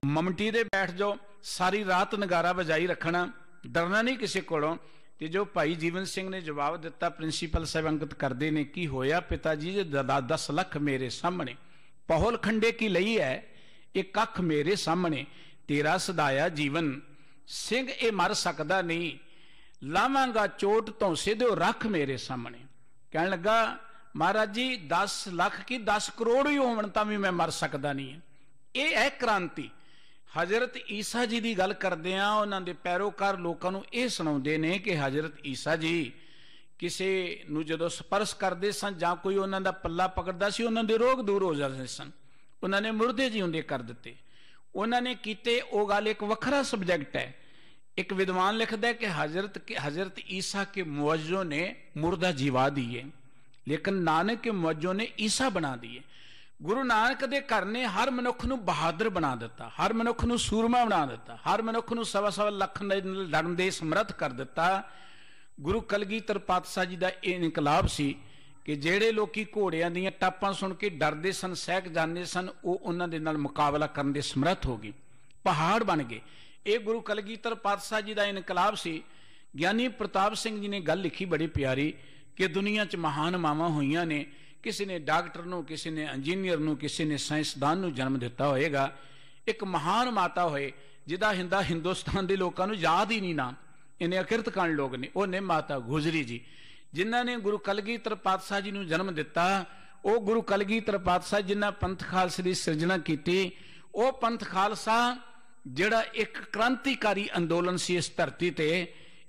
ममटी दे बैठ जाओ, सारी रात नगारा बजाई रखना, डरना नहीं किसी कोलों। ते जो भाई जीवन सिंह ने जवाब दिता, प्रिंसीपल साहब अंकित करते ने, की होया पिता जी, 10 लख मेरे सामने, पहुल खंडे की लई है, एक कख मेरे सामने, तेरा सदाया जीवन सिंह ये मर सकता नहीं, लावांगा चोट तो सीधो रख मेरे सामने। कहने लगा महाराज जी 10 लाख की 10 करोड़ ही होवन तां भी मैं मर सकता नहीं है। ये है क्रांति। हजरत ईसा जी की गल करदे आ, उन्हां दे पैरोकार लोकां नूं इह सुणाउंदे ने कि हजरत ईसा जी किसी नूं जदों स्पर्श करदे सन जां कोई उन्हां दा पल्ला पकड़दा सी, उन्हां दे रोग दूर हो जांदे सन, उन्हां ने मुर्दे जिउंदे कर दिते। उन्हां ने कीते ओ गल एक वखरा सबजैक्ट है। एक विद्वान लिखता है कि हजरत ईसा के मुअज्जों ने मुर्दा जिवा दिए, लेकिन नानक के मुअज्जों ने ईसा बना दिए। गुरु नानक दे घर ने हर मनुख नूं बहादुर बना दिता, हर मनुख नूं सूरमा बना दिता, हर मनुख नूं 1.25 लख लड़न दे समर्थ कर दिता। गुरु कलगीधर पातशाह जी का यह इनकलाब सी कि जेड़े लोग घोड़ियां दीयां टापां सुन के डरदे सन, सहक जाते सन, वो उन्हां दे नाल मुकाबला करन दे समर्थ हो गए, पहाड़ बन गए। ये गुरु कलगीधर पातशाह जी का इनकलाब सी। ज्ञानी प्रताप सिंह जी ने गल लिखी बड़ी प्यारी कि दुनिया च महान मावां होईयां ने, किसी ने डॉक्टर नूं, किसी ने इंजीनियर नूं, किसी ने साइंसदान नूं जन्म दिता होएगा। एक महान माता होए जिदा हिंदुस्तान के लोगों नूं याद ही नहीं नाम, इन्हें अकिरत कान लोग ने, वो ने माता गुजरी जी, जिन्हां ने गुरु कलगीधर पातशाह जी नूं जन्म दिता। वो गुरु कलगीधर पातशाह जिन्हां पंथ खालसे की सिरजना की, वो पंथ खालसा जिहड़ा एक क्रांतिकारी अंदोलन सी इस धरती ते,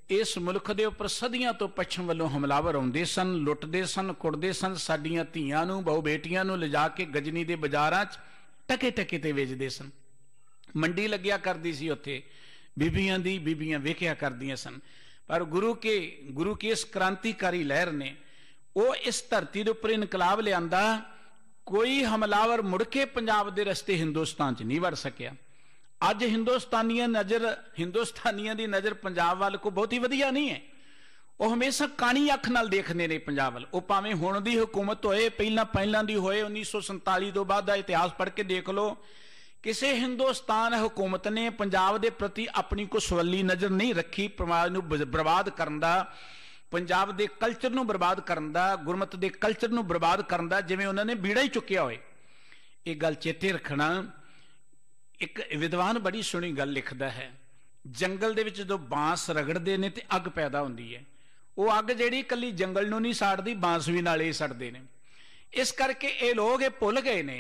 इस मुल्क के उपर सदियों तो पश्चिम वालों हमलावर आउंदे सन, लुटदे सन, कुटदे सन, साडियां धीआं नूं, बहु बेटियां नूं लिजा के गजनी के बाजारां च टके टके ते वेचदे सन। मंडी लग्या करदी सी, उत्थे बीबियां वेखिया करदियां सन। पर गुरु की इस क्रांतिकारी लहर ने वो इस धरती के उपर इनकलाब लियांदा। कोई हमलावर मुड़ के पंजाब के रस्ते हिंदुस्तान च नहीं वड़ सकिया। अज हिंदुस्तानियों की नज़र पंजाब वाल को बहुत ही वधिया नहीं है। वो हमेशा कानी अख नाल देखते हैं पंजाब वाल। वो भावें हुण दी हुकूमत होए, पहलां दी होए, 1947 तो बाद का इतिहास पढ़ के देख लो, किसी हिंदुस्तान हुकूमत ने पंजाब के प्रति अपनी को सवली नज़र नहीं रखी। समाज नूं बर्बाद करन दा, पंजाब के कल्चर नूं बर्बाद करन दा, गुरमत के कल्चर नूं बर्बाद करन दा जिवें उन्होंने बीड़ा ही चुक्या होए। ये गल चेते रखना। एक विद्वान बड़ी सोहनी गल लिखदा है, जंगल दे विच जो बांस रगड़दे ने ते अग पैदा हुंदी है, वो अग जिहड़ी कल्ली जंगल नूं नहीं साड़दी, बांस भी नाल ही सड़दे ने। इस करके ये लोग ये भुल गए ने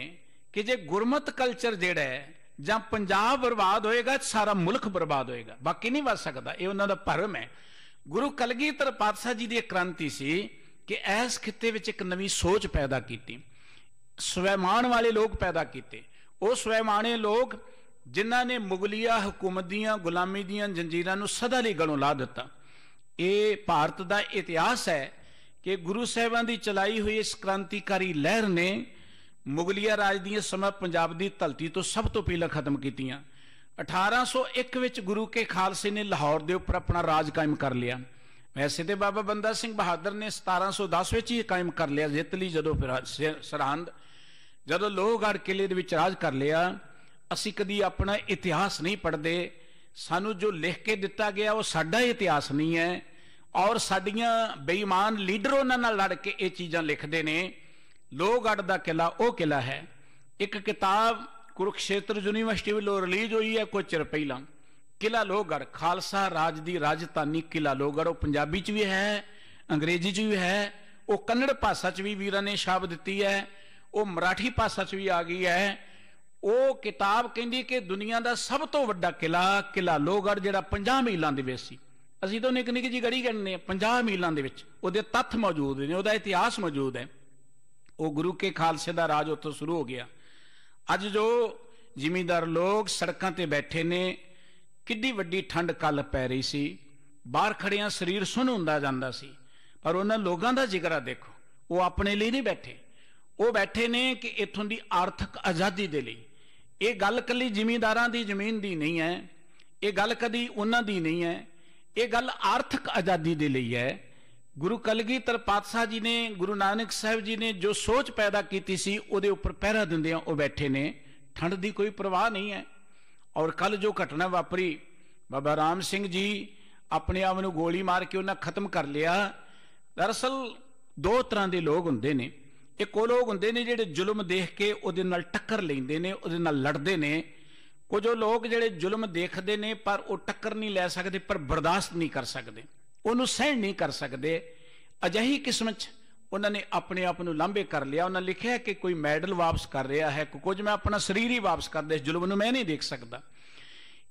कि जे गुरमत कल्चर जिहड़ा है जां पंजाब बर्बाद होएगा, सारा मुल्क बर्बाद होएगा, बाकी नहीं बच सकता। ये उन्हां दा भरम है। गुरु कलगीधर पातशाह जी की क्रांति सी कि इस खिते विच एक नवीं सोच पैदा की, स्वैमान वाले लोग पैदा किए। वो स्वैमाने लोग जिन्हां ने मुगलिया हुकूमत दियां गुलामी दियां जंजीरां नूं सदा लई गलों ला दिता। ये भारत का इतिहास है कि गुरु साहिबां दी चलाई हुई इस क्रांतिकारी लहर ने मुगलिया राज दियां समा पंजाब की धरती तो सब तो पहला खत्म कीतियां। 1801 विच गुरु के खालसे ने लाहौर के उपर अपना राज कायम कर लिया। वैसे तो बाबा बंदा सिंह बहादुर ने 1710 विच ही कायम कर लिया, जित ली जदों फिर सरहंद, जदों लोहगढ़ किले दे विच राज कर लिया। असी कदी अपना इतिहास नहीं पढ़ते, सानू जो लिख के दिता गया वो साडा इतिहास नहीं है। और साडियां बेईमान लीडर उन्हां नाल लड़ के ये चीज़ां लिखते हैं। लोहगढ़ का किला वो किला है। एक किताब कुरुक्षेत्र यूनीवर्सिटी वालों रिलीज हुई है कुछ चिर पहला, किला लोहगढ़, खालसा राज की राजधानी किला लोहगढ़। वो पंजाबी च भी है, अंग्रेजी च भी है, वो कन्नड़ भाषा च भी वीरां ने छाप दी है, वो मराठी भाषा च भी आ गई है। वो किताब कहती कि दुनिया का सब तो वड्डा किला लोहगढ़ जिहड़ा 50 मीलों के विच सी। असीं तो निक्की निक्की जी गढ़ी कहने 50 मीलों के विच उहदे तत्थ मौजूद ने, उहदा इतिहास मौजूद है। वो गुरु के खालसे का राज उत्थों शुरू हो गया। अज जो जिमींदार लोग सड़कों ते बैठे ने, किड्डी वड्डी ठंड कल पै रही सी, बाहर खड़िया शरीर सुन हुंदा जांदा सी, पर उन्हां लोगों का जिक्र देखो, वो अपने लिए नहीं बैठे, वो बैठे ने कि इत्थों की आर्थिक आज़ादी दे लई। ये गल कली जिमींदारां दी जमीन दी नहीं है, ये गल कदी उन्हां दी नहीं है, ये गल आर्थिक आज़ादी दे लई है। गुरु कलगीधर पातशाह जी ने, गुरु नानक साहब जी ने जो सोच पैदा की सी, उहदे उपर पहरा दिंदे वो बैठे ने। ठंड की कोई परवाह नहीं है, और कल जो घटना वापरी, बाबा राम सिंह जी अपने आप को गोली मार के उन्हें खत्म कर लिया। दरअसल दो तरह के लोग होंगे ने, एक वो लोग होंगे ने जिहड़े जुल्म देख के उहदे नाल टक्कर लेंदे ने, उहदे नाल लड़दे ने। कुछ लोग जिहड़े जुल्म देखते ने पर वो टक्कर नहीं लै सकते, पर बर्दाश्त नहीं कर सकते, उन्होंने सहन नहीं कर सकते। अजिही किस्म च उन्होंने अपने आप को लांभे कर लिया। उन्होंने लिखा है कि कोई मैडल वापस कर रहा है, कुछ मैं अपना शरीर ही वापस कर दिया, जुल्म मैं नहीं देख सकता।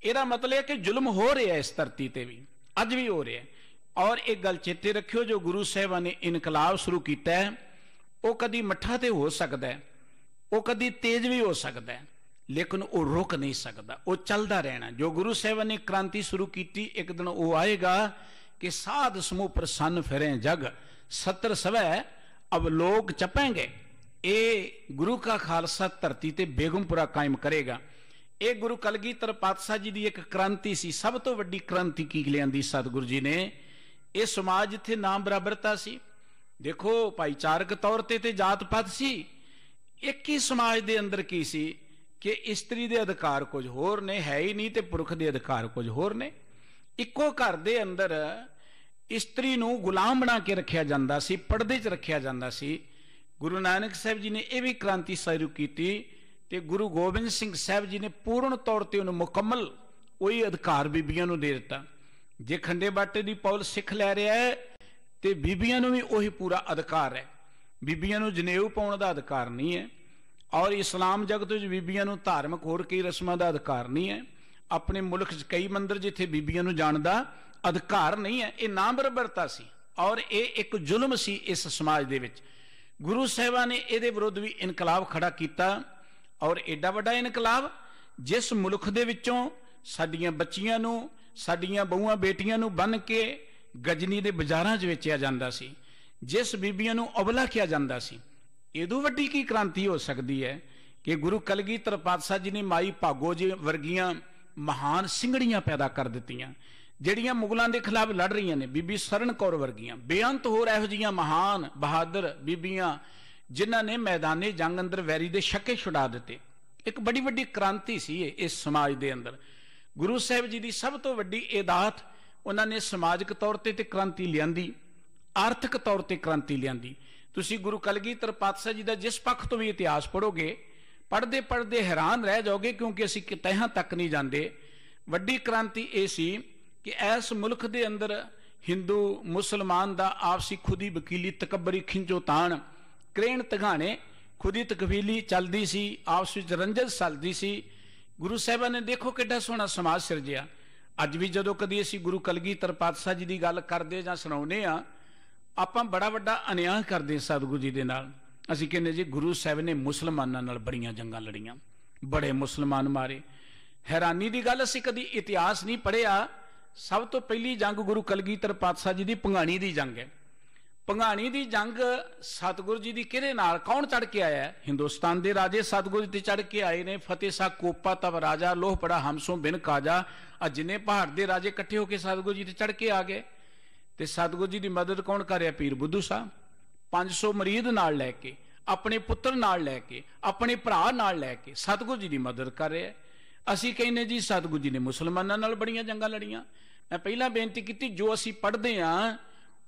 यदा मतलब है कि जुल्म हो रहा है इस धरती पर भी, अज भी हो रहा है। और एक गल चेते रखियो, जो गुरु साहिबान ने इनकलाब शुरू किया है वो कभी मठा तो हो सकता है, वो कभी तेज भी हो सकता है, लेकिन वो रुक नहीं सकता, वो चलता रहना। जो गुरु साहिबान ने क्रांति शुरू की, एक दिन वो आएगा कि साध समूह प्रसन्न फिरे जग, सत्र सवै अब लोग चपेंगे। ये गुरु का खालसा धरती ते बेगमपुरा कायम करेगा। ये गुरु कलगीधर पातशाह जी की एक क्रांति सी, सब तो वड्डी क्रांति की लियांदी सतगुरु जी ने। ये समाज इत्थे नाम बराबरता सी, देखो भाईचारक तौर ते जात पात सी, एक ही समाज के अंदर की सी कि स्त्री के अधिकार कुछ होर ने, है ही नहीं, तो पुरुष के अधिकार कुछ होर ने। इको घर के अंदर स्त्री नूं गुलाम बना के रखा जाता सी, पर्दे च रखा जाता सी। गुरु नानक साहब जी ने यह भी क्रांति शुरू की, ते गुरु गोबिंद सिंह साहब जी ने पूर्ण तौर पर उन्हें मुकम्मल वही अधिकार बीबियां नूं दे दिता। जे खंडे बाटे की पौल सिख लै रहा है तो बीबियां नूं भी वही पूरा अधिकार है। बीबियां नूं जनेऊ पाउण दा अधिकार नहीं है, और इस्लाम जगत विच बीबियां नूं धार्मिक होर कई रस्मां दा अधिकार नहीं है। अपने मुल्क च कई मंदिर जिथे बीबियां नूं जाण दा अधिकार नहीं है। ये नाम बराबरता सी और ये एक जुल्म सी इस समाज दे विच। गुरु साहिबान ने इहदे विरुद्ध भी इनकलाब खड़ा किया, और एडा वड्डा इनकलाब जिस मुल्क दे विचों साडियां बच्चियां नूं, साडियां बहुआं बेटियां नूं बन के गजनी दे बाजारां च वेचिया जांदा सी, जिस बीबियां नूं अबला किया जांदा सी। इदों वड्डी की क्रांति हो सकती है कि गुरु कलगीधर पातशाह जी ने माई भागो जी वर्गियां महान सिंगड़ियां पैदा कर दित्तियां, ਜਿਹੜੀਆਂ मुगलों के खिलाफ लड़ रही ने। बीबी सरन कौर वर्गियां बेअंत होर ਇਹੋ ਜਿਹੀਆਂ महान बहादुर बीबियां जिन्हां ने मैदाने जंग अंदर वैरी दे छक्के छुड़ा दिते। एक बड़ी वड्डी क्रांति सी इस समाज के अंदर। गुरु साहिब जी की सब तो वड्डी एदात, उन्होंने समाजिक तौर पर क्रांति लियांदी, आर्थिक तौर पर क्रांति लियांदी। तुसीं गुरु कलगीधर पातशाह जी का जिस पक्ष तो भी इतिहास पढ़ोगे, पढ़ते पढ़ते हैरान रह जाओगे, क्योंकि असीं तहां तक नहीं जाते। वड्डी क्रांति ये सी कि इस मुल्क के अंदर हिंदू मुसलमान का आपसी खुदी वकीली तकबरी खिंचो ताण करेण तघाने खुदी तकबीली चलती सी, आपस में रंजस चलती सी। गुरु साहिबान ने देखो कितना सोहना समाज सिरजिया। अज भी जदों कदी असीं गुरु कलगीधर पातशाह जी की गल करते जां सुणाउने आ, आपां बड़ा वड्डा अन्याय करते सतगुरु जी दे नाल। असीं कहने जी गुरु साहिब ने मुसलमानां नाल बड़ियां जंगां लड़ियां, बड़े मुसलमान मारे। हैरानी की गल, असीं कदी इतिहास नहीं पढ़िया। सब तो पहली जंग गुरु कलगीधर पातशाह जी की भंगाणी की जंग है। भंगाणी की जंग सतगुरु जी की किहदे नाल, कौन चढ़ के आया है? हिंदुस्तान के राजे सतगुरु जी चढ़ के आए ने। फतेह शाह कोपा तब राजा, लोह पड़ा हमसों बिन काजा। जिन्हें पहाड़ के राजे इकट्ठे होकर सतगुरु जी ते चढ़ के आ गए। तो सतगुरु जी की मदद कौन कर रहा? पीर बुद्धू साहब 500 मरीद नाल लैके, अपने पुत्र नाल लैके, अपने भरा नाल लैके सतगुरु जी की मदद कर रहे हैं। असीं कहने जी सतगुरु जी ने मुसलमानों नाल बड़ियां जंगां लड़ियां। मैं पहला बेनती की, जो असीं पढ़ते हैं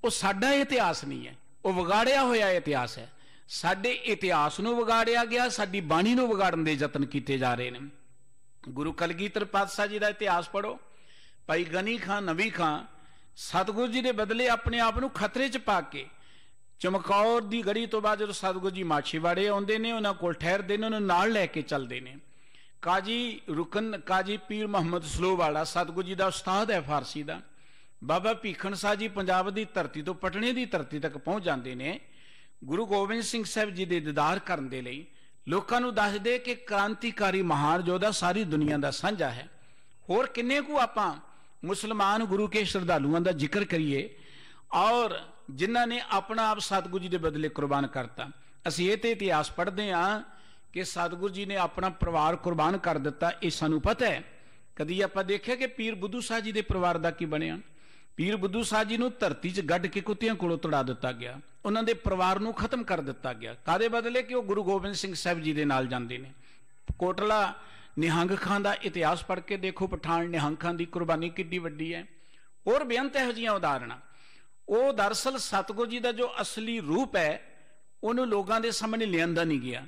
वो साडा इतिहास नहीं है, वो विगाड़िया होया इतिहास है। साडे इतिहास नूं विगाड़िया गया, साडी बाणी नूं विगाड़न दे यतन कीते जा रहे हैं। गुरु कलगीधर पातशाह जी का इतिहास पढ़ो। भाई गनी खां नवी खां सतगुरु जी के बदले अपने आप को खतरे च पा के, चमकौर की गढ़ी तो बाद जो सतगुरु जी माछीवाड़े आउंदे ने, उन्हां कोल ठहरदे ने, उन्हां नाल लैके चलते हैं। काजी रुकन, काजी पीर मुहम्मद सलोवाला सतगुरु जी का उस्ताद है फारसी का। बाबा भीखन शाह जी पंजाब की धरती तो पटने की धरती तक पहुँच जाते हैं गुरु गोबिंद सिंह साहब जी के दीदार करने के लिए। लोगों को दस दे कि क्रांतिकारी महान योद्धा सारी दुनिया का साझा है। होर किन्ने को आपां मुसलमान गुरु के श्रद्धालुओं का जिक्र करिए और जिन्हों ने अपना आप सतगुरु जी के बदले कुर्बान करता। असीं ये इतिहास पढ़ते हाँ कि सतगुरु जी ने अपना परिवार कुर्बान कर दिता, ये सानू पता है। कदी आपां देखिया कि पीर बुद्धू शाह जी के परिवार का की बनिया? पीर बुद्धू शाह जी नूं धरती च गड्ढ के कुत्तियां कोलों तड़ा दिता गया, उन्होंने परिवार नूं खत्म कर दिता गया। कादे बदले कि वो गुरु गोबिंद सिंह साहब जी के नाल जांदे ने। कोटला निहंग खां का इतिहास पढ़ के देखो, पठान निहंग खां की कुर्बानी कितनी वड्डी है। और बेअंत इहो जिहियां उदाहरण, वो दरअसल सतगुरु जी का जो असली रूप है उन्होंने लोगों के सामने लियांदा नहीं गया।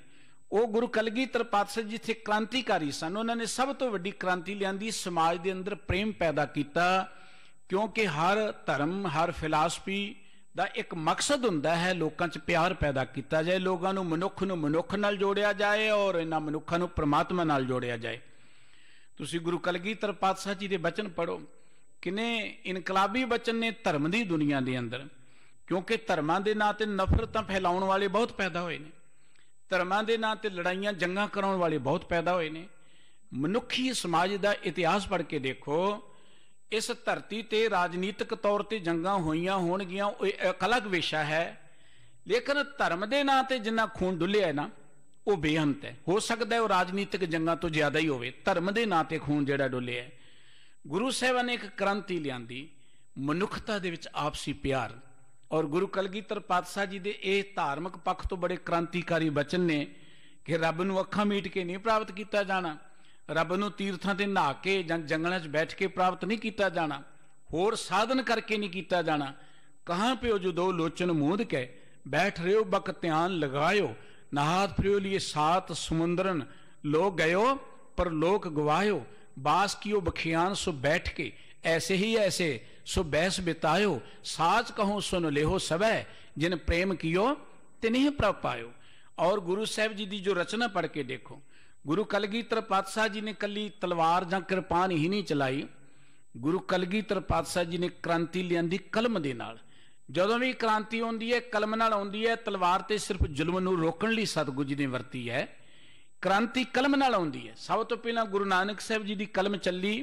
वो गुरु कलगीधर पातशाह जी जिथे क्रांतिकारी सन, उन्होंने सब तो वड्डी क्रांति लियांदी, समाज के अंदर प्रेम पैदा किया। क्योंकि हर धर्म हर फिलासफी का एक मकसद हुंदा है लोगों च प्यार पैदा किया जाए, लोगों को मनुख नाल जोड़िया जाए और इन्हां मनुखों को परमात्मा नाल जोड़िया जाए। तुसी गुरु कलगीधर पातशाह जी के बचन पढ़ो, किने इनकलाबी बचन ने धर्म की दुनिया के अंदर। क्योंकि धर्मां के नां ते नफरतां फैलाउण वाले बहुत पैदा होए ने, धर्मां के नां ते लड़ाइयां जंगां कराउण वाले बहुत पैदा होए ने। मनुखी समाज का इतिहास पढ़ के देखो, इस धरती ते राजनीतिक तौर पर जंगां होईयां होणगियां एक अलग विशा है, लेकिन धर्म के नां ते जिन्ना खून डुलिया है ना वो बेअंत है। हो सकता है वो राजनीतिक जंगां तो ज्यादा ही होवे, धर्म के नां ते खून जिहड़ा डुलिया है। गुरु साहिबां ने एक क्रांति लियांदी मनुखता दे विच आपसी प्यार। और गुरु कलगीधर पातशाह जी के ये धार्मिक पक्ष तो बड़े क्रांतिकारी बचन ने कि रब नूं अखां मीट के नहीं प्राप्त किया जाना, रब नूं तीर्थां ते नहा के जां जंगलां च बैठ के प्राप्त नहीं किया जाना, होर साधन करके नहीं किया जाना। कहाँ प्यो जो दो लोचन मूंद के बैठ रहे हो बक ध्यान लगायो, नहात फिरो लिए सात समुंदरन लोग गयो पर लोक गवायो, बास कियो बखियान सो बैठ के ऐसे ही ऐसे सो बैस बितायो, साच कहो सुन लेहो सबै जिन प्रेम कियो तिन्ह प्रभ पायो। और गुरु साहिब जी की जो रचना पढ़ के देखो, गुरु कलगीधर पातशाह जी ने कली तलवार जां किरपान ही नहीं चलाई, गुरु कलगीधर पातशाह जी ने क्रांति लियांदी कलम दे नाल। जदों भी क्रांति आउंदी है कलम नाल आउंदी है, तलवार ते सिर्फ जुल्म नूं रोकण लई सतगुरु जी ने वरती है। क्रांति कलम नाल आउंदी है। सब तो पहला गुरु नानक साहिब जी की कलम चली,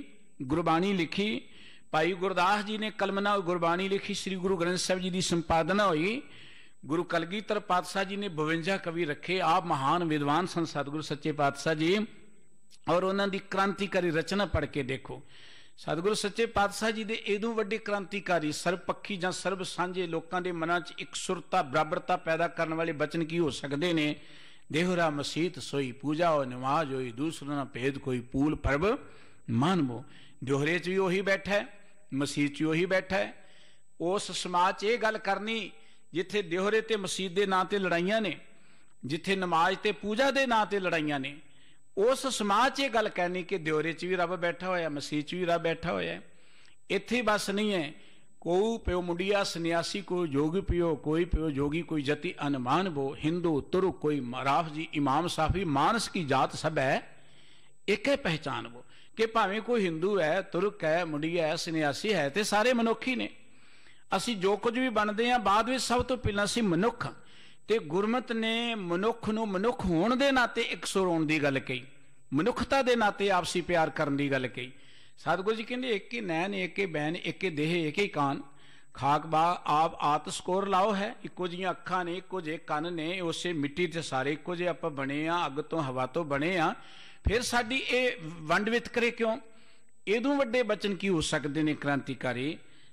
गुरबाणी लिखी, भाई गुरदास जी ने कलम नाल गुरबाणी लिखी, श्री गुरु ग्रंथ साहिब जी की संपादना हुई। गुरु कलगीधर पातशाह जी ने 52 कवि रखे, आप महान विद्वान सन सतगुरु सच्चे पातशाह जी। और उन्होंने क्रांतिकारी रचना पढ़ के देखो, सतगुरु सच्चे पातशाह जी के इदों वड्डे क्रांतिकारी सर्वपक्षी जां सर्व सांझे लोगों के मनां च एक सुरता बराबरता पैदा करने वाले बचन की हो सकते हैं। देहरा मसीत सोई पूजा हो नमाज होई, दूसरा ना भेद कोई पूल परब मानवो। दोहरे च भी उही बैठा है, मसीत च उही बैठा है। उस समाज च ये गल करनी जिथे दोहरे ते मसीत के नां ते लड़ाइयां ने, जिथे नमाज ते पूजा के नां ते लड़ाइयां ने, उस समाज च ये गल कहनी कि दोहरे च भी रब बैठा होया, मसीत च भी रब बैठा होया। इत्थे बस नहीं है, कोई प्यो मुंडिया सन्यासी, कोई जोगी पियो, कोई प्यो जोगी, कोई जति अनमान वो, हिंदू तुर्क कोई मराफ जी इमाम साफी, मानस की जात सब है एक है पहचान वो। कि भावें कोई हिंदू है, तुर्क है, मुंडिया है, सन्यासी है, तो सारे मनुख ही ने। असी जो कुछ भी बनते हैं बाद में सब तो पहला असी मनुख। तो गुरमत ने मनुख नूं मनुख होण दे नाते एक सुर होण दी गल कही, मनुखता दे नाते आपसी प्यार करन दी गल कही। सतगुरु जी कहते एक ही नैन एक ही बैन एक ही देह एक ही कान, खाक बा आप आत स्कोर लाओ है। इको जिहियां अखां ने, इको जे कन ने, उसे मिट्टी ते सारे इको जे आपां बने आ, अग तो हवा तो बने आ। फिर साडी ये वंड वितकरे क्यों? इदों वड्डे बचन की हो सकते हैं क्रांतिकारी।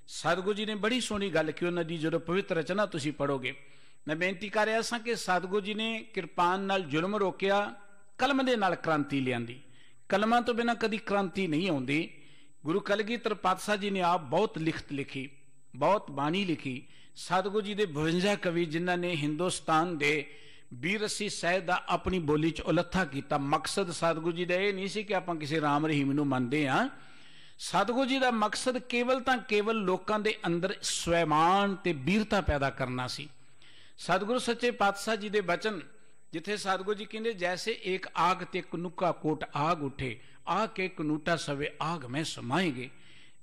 सतगुरु जी ने बड़ी सोहनी गल की, उन्हां दी जो पवित्र रचना तुसीं पढ़ोगे। मैं बेनती कर रहा सां कि सतगुरु जी ने किरपान नाल जुल्म रोकिया, कलम दे नाल क्रांति लियांदी। कलमां तो बिना कदी क्रांति नहीं आउंदी। गुरु कलगीधर पातशाह जी ने आप बहुत लिखत लिखी, बहुत बाणी लिखी। सतगुरु जी दे 52 कवि जिन्हां ने हिंदुस्तान दे 82 ਸਾਹਿਤ ਦਾ अपनी बोली च उलत्था किया। मकसद सतगुरु जी का यह नहीं सी कि आपां किसी राम रहीम नूं मनदे हां। सतगुरु जी का मकसद केवल तां केवल लोकां दे अंदर स्वैमान ते वीरता पैदा करना सी। सतगुरु सच्चे पातशाह जी दे बचन जिथे सतगुरु जी कहते जैसे एक आग ते कनुका कोट आग उठे, आग के कनूटा सवे आग में समाएंगे।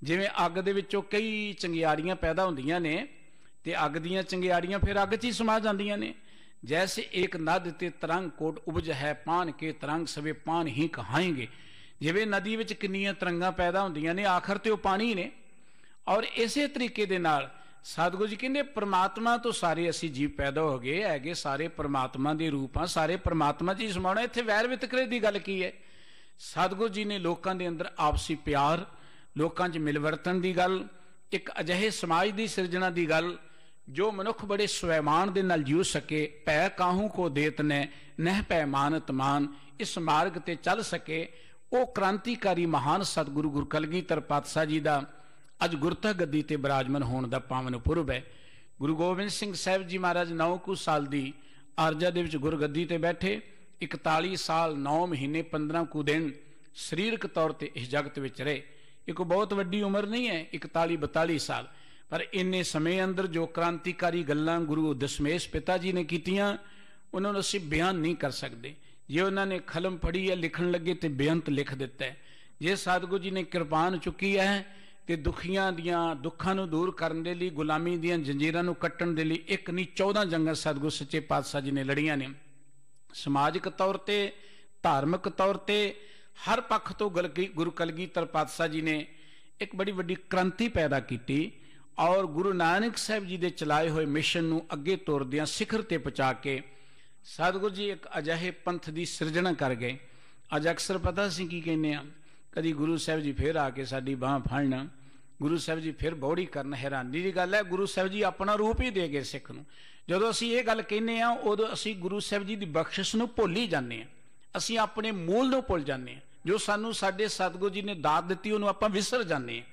जिवें अग दे विचों कई चंगियाड़ियां पैदा होंदियां ने ते अग दीयां चंगियाड़ियां फिर अग च ही समा जांदियां ने। जैसे एक नद ते तरंग कोट उपज है, पान के तरंग सवे पान ही कहाएंगे। जिवें नदी विच किन्नियां तरंगां पैदा होंदियां ने, आखिर ते वो पानी ने। और इसे तरीके दे नाल सतगुरु जी कहते परमात्मा तो सारे असी जीव पैदा हो गए हैगे, सारे परमात्मा के रूप हाँ, सारे परमात्मा जी समाना। इत्थे वैर वितकरे की गल की है? सतगुरु जी ने लोगों के अंदर आपसी प्यार, लोगों च मिलवरतन की गल, एक अजिहे समाज की सिरजना की गल जो मनुख बड़े स्वैमान दे नाल जीव सके। पै काहू को देत ने नह पै मानत मान, इस मार्ग ते चल सके। ਉਹ ਕ੍ਰਾਂਤੀਕਾਰੀ महान सतगुरु गुरु कलगीधर पातशाह जी का अज गुरता गद्दी ते विराजमान होने का पावन पुरब है। गुरु गोबिंद सिंह साहब जी महाराज 9 कुछ साल की आरजा दे विच गुरगद्दी ते बैठे, 41 साल 9 महीने 15 कुछ दिन सरीरक तौर पर इस जगत में रहे। एक बहुत वड्डी उम्र नहीं है 41-42 साल, पर इन्ने समय अंदर जो क्रांतिकारी गल्लां गुरु दशमेश पिता जी ने कीतियां उन्होंने असीं बयान नहीं कर सकते। जे उन्होंने खलम फड़ी है लिखण लगे तो बेअंत लिख दिता है। जे सतगुरु जी ने किरपान चुकी है तो दुखियां दियां दुखां नूं दूर करने के लिए, गुलामी दियां जंजीरां नूं कट्टण दे लिए 1 नहीं 14 जंगां सतगुरु सच्चे पातशाह जी ने लड़ियां ने। समाजिक तौर पर, धार्मिक तौर पर, हर पक्ष तो गुरु कलगीधर पातशाह जी ने एक बड़ी वड्डी क्रांति पैदा की और गुरु नानक साहब जी के चलाए हुए मिशन नूं अगे तोरदियां सिखर ते पहुँचा के सतगुरु जी एक अजिहे पंथ की सिरजना कर गए। अज अक्सर पता सी की कहने कभी गुरु साहब जी फिर आके साडी बांह फड़न, गुरु साहब जी फिर बौड़ी करन। हैरानी की गल है, गुरु साहब जी अपना रूप ही दे गए सिख नूं। जदों असीं ये गल कहने उदों असीं गुरु साहब जी की बख्शिश नूं भुल ही जाने आ, असीं अपने मूल नूं भुल जाने आ। जो सानू साडे सतगुरु जी ने दात दित्ती उहनूं आपां विसर जाने आ।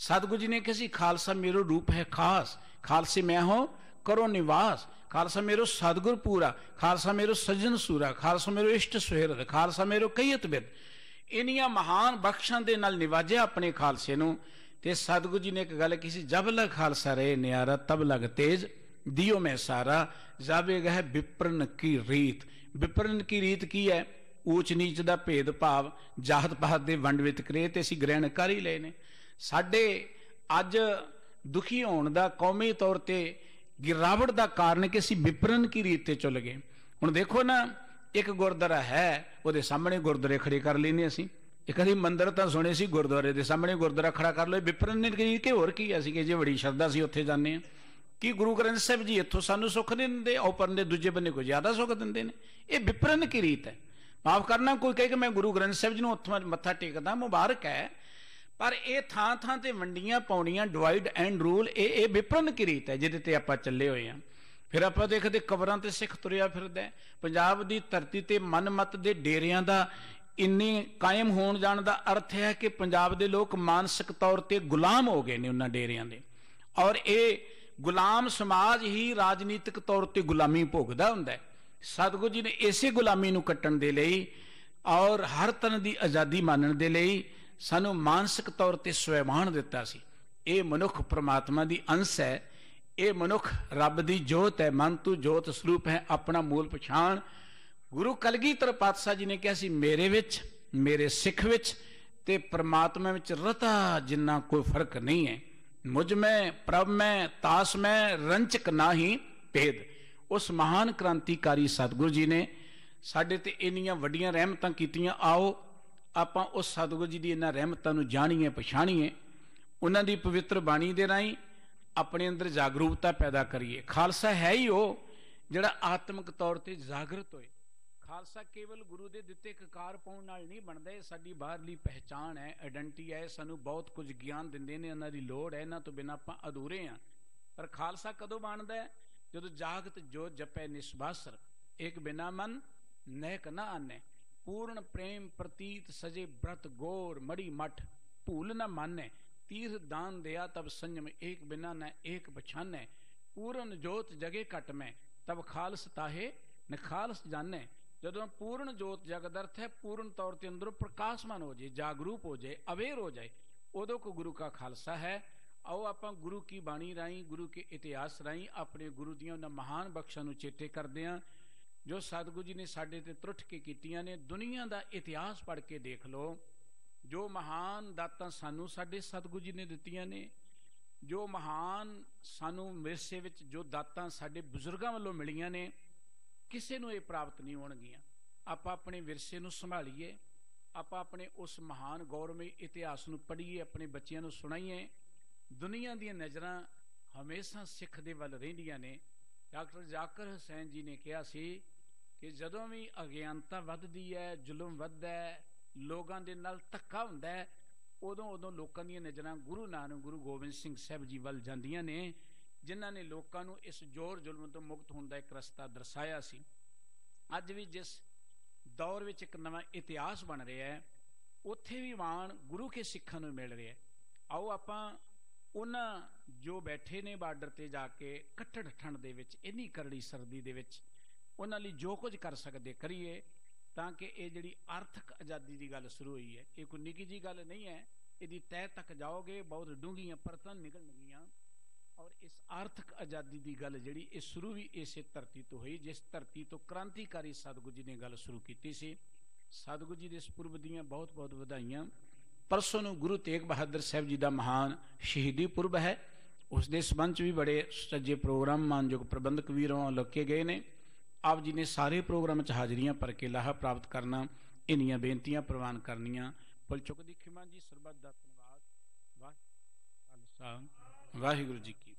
सतगुरु जी ने कहा सी खालसा मेरो रूप है खास, खालसे मैं हो करो निवास, खालसा मेरो सतगुर पूरा, खालसा मेरो सज्जन सूरा, खालसा मेरो इष्ट सुहिरद, खालसा मेरो कईयत बिद। इन्नियां महान बख्शां दे नाल निवाजिया अपने खालसे नूं। ते सतगुरु जी ने एक गल की सी, जब लग खालसा रहे न्यारा तब लग तेज दियो मैं सारा, जावेगा है विप्रन की रीत। विप्रन की रीत की है? ऊच नीच का भेदभाव, जात पात के वंड वितकरे ते असीं ग्रहण कर ही लए ने। साडे अज दुखी होने का कौमी तौर पर गिरावट का कारण कि असीं विप्रन की रीत ते चल गए। हुण देखो ना, एक गुरुद्वारा है वो सामने गुरुद्वारे खड़े कर लेने असीं। एक असीं मंदिर तो सुने सी गुरुद्वारे के सामने गुरुद्वारा खड़ा कर लो, विप्रन ने कही कि होर की असीं कि जे बड़ी श्रद्धा सी उत्थे जाने आ कि गुरु ग्रंथ साहब जी इत्थों सानू सुख नहीं दिंदे, और परले दूजे बन्ने कोई ज्यादा सुख दिंदे ने। ये विप्रन की रीत है। माफ करना, कोई कहे कि मैं गुरु ग्रंथ साहब जी नूं उत्थों मत्था टेकदा, मुबारक है, पर यह थां थां ते वंडियां पाउणियां डिवाइड एंड रूल ये विप्रन की रीत है जिहदे ते आपां चले होए हैं। फिर आपां देखदे कबरां ते सिख तुरिया फिरदा है। पंजाब दी धरती ते मन मत दे डेरियां दा इन्नी कायम होण जाण दा अर्थ है कि पंजाब दे लोग मानसिक तौर ते गुलाम हो गए ने उन्हां डेरियां दे, और ये गुलाम समाज ही राजनीतिक तौर पर गुलामी भोगदा हुंदा है। सतगुरु जी ने इसे गुलामी नूं कट्टण दे लई और हर तरह की आज़ादी मानण दे लई सानू मानसिक तौर पर स्वैमान दिता सी। ये मनुख परमात्मा की अंश है, ये मनुख रब की जोत है, मन तू जोत स्वरूप है, अपना मूल पछाण। गुरु कलगीधर पातशाह जी ने कहा सी मेरे विच, मेरे सिख विच ते परमात्मा विच रता जिन्ना कोई फर्क नहीं है। मुझ में प्रभ में तास में रंचक ना ही भेद। उस महान क्रांतिकारी सतगुरु जी ने साडे ते इन्नियां वड्डियां रहमतां कीतियां। आओ आपां उस सतगुरु जी दी इन्हां रहमतां नूं जाणीए पछाणीए, उन्हां दी पवित्र बाणी दे राहीं अपने अंदर जागरूकता पैदा करिए। खालसा है ही वो जिहड़ा आत्मिक तौर ते जागृत होए। खालसा केवल गुरु दे दिते ककार पाउण नाल नहीं बनदा, ये साडी बाहरली पहचान है, आइडेंटिटी है। सानू बहुत कुछ ज्ञान दिंदे ने, इन्हां दी लोड़ है, इन्हां तो बिना आपां अधूरे हां। पर खालसा कदों बनदा है? जदों जागत जोत जपै निस्बासर, एक बिना मन नैक न आनै, पूर्ण प्रेम प्रतीत सजे व्रत गोर मड़ी मठ, भूल न मानै, तीर्थ दान दिया तब संयम, एक बिना न एक पछानै, पूर्ण जोत जगे घट में, तब खालस ताहे न खालस जानै। जदों पूर्ण जोत जगद अर्थ है पूर्ण तौर पर अंदरों प्रकाशमान हो जाए, जागरूक हो जाए, अवेयर हो जाए, उदों को गुरु का खालसा है। आओ आपां गुरु की बाणी राहीं, गुरु के इतिहास राहीं अपने गुरु दियां उन्हां महान बख्शां नूं चेते करदे हां जो सतगुरु जी ने साडे ते त्रुट के कीतियां ने। दुनिया का इतिहास पढ़ के देख लो, जो महान दातां सानू साडे सतगुरु जी ने दित्तियां ने, जो महान सानू विरसे विच जो दातां साडे बुजुर्गां वल्लों मिलियां ने, किसे नूं ये प्राप्त नहीं होणगीਆਂ। आपां अपने विरसे नूं संभालीए, आपां अपने उस महान गौरवमय इतिहास नूं पढ़ीए, अपने बच्चिआं नूं सुणाईए। दुनिया दी नज़रां हमेशा सिख दे वल रहिंदियां ने। डॉक्टर जाकिर हुसैन जी ने कहा सी कि जदों भी अज्ञानता वधदी है, जुल्म वधदा है, लोगों के नाल धक्का हुंदा है, उदों उदों लोकां दीयां नज़रां गुरु नानक गुरु गोबिंद सिंह साहब जी वल जांदियां ने, जिन्हां ने लोकां नूं इस जोर जुल्म तो मुक्त होने का एक रस्ता दर्शाया सी। अज भी जिस दौर विच एक नवां इतिहास बन रहा है, ਉੱਥੇ ਵੀ ਮਾਣ ਗੁਰੂ ਕੇ ਸਿੱਖਾਂ ਨੂੰ ਮਿਲ ਰਿਹਾ। ਆਓ ਆਪਾਂ ਉਹਨਾਂ ਜੋ ਬੈਠੇ ਨੇ ਬਾਰਡਰ ਤੇ ਜਾ ਕੇ ਕੱਟੜ ਠੰਡ ਦੇ ਵਿੱਚ, ਇੰਨੀ ਕਰੜੀ ਸਰਦੀ ਦੇ ਵਿੱਚ, ਉਹਨਾਂ ਲਈ ਜੋ ਕੁਝ ਕਰ ਸਕਦੇ ਕਰੀਏ, ਤਾਂ ਕਿ ਇਹ ਜਿਹੜੀ ਆਰਥਿਕ ਆਜ਼ਾਦੀ ਦੀ ਗੱਲ ਸ਼ੁਰੂ ਹੋਈ ਹੈ, ਇਹ ਕੋਈ ਨਿੱਕੀ ਜੀ ਗੱਲ ਨਹੀਂ ਹੈ। ਇਹਦੀ ਤਹਿ ਤੱਕ ਜਾਓਗੇ ਬਹੁਤ ਡੂੰਘੀਆਂ ਪਰਤਾਂ ਨਿਕਲਣਗੀਆਂ। ਔਰ ਇਸ ਆਰਥਿਕ ਆਜ਼ਾਦੀ ਦੀ ਗੱਲ ਜਿਹੜੀ ਇਹ ਸ਼ੁਰੂ ਵੀ ਇਸੇ ਧਰਤੀ ਤੋਂ ਹੋਈ, ਜਿਸ ਧਰਤੀ ਤੋਂ ਕ੍ਰਾਂਤੀਕਾਰੀ ਸਤਿਗੁਰੂ ਜੀ ਨੇ ਗੱਲ ਸ਼ੁਰੂ ਕੀਤੀ ਸੀ। ਸਤਿਗੁਰੂ ਜੀ ਦੇ ਇਸ ਪੁਰਬ ਦੀਆਂ ਬਹੁਤ ਬਹੁਤ ਵਧਾਈਆਂ। ਪਰਸੋਂ ਨੂੰ ਗੁਰੂ ਤੇਗ ਬਹਾਦਰ ਸਾਹਿਬ ਜੀ ਦਾ ਮਹਾਨ ਸ਼ਹੀਦੀ ਪੁਰਬ ਹੈ। ਉਸ ਦੇ ਸੰਬੰਧ 'ਚ ਵੀ ਬੜੇ ਸੱਜੇ ਪ੍ਰੋਗਰਾਮ ਮਾਨਯੋਗ ਪ੍ਰਬੰਧਕ ਵੀਰਾਂ ਲੱਗੇ ਗਏ ਨੇ। ਆਪ ਜੀ ਨੇ ਸਾਰੇ ਪ੍ਰੋਗਰਾਮ 'ਚ ਹਾਜ਼ਰੀਆਂ ਭਰ ਕੇ ਲਾਹਾ ਪ੍ਰਾਪਤ ਕਰਨਾ, ਇੰਨੀਆਂ ਬੇਨਤੀਆਂ ਪ੍ਰਵਾਨ ਕਰਨੀਆਂ। ਭੁੱਲ ਚੁੱਕ ਦੀ ਖਿਮਾ ਜੀ, ਸਰਬੱਤ ਦਾ ਧੰਨਵਾਦ। ਵਾਹਿਗੁਰੂ ਜੀ ਕੀ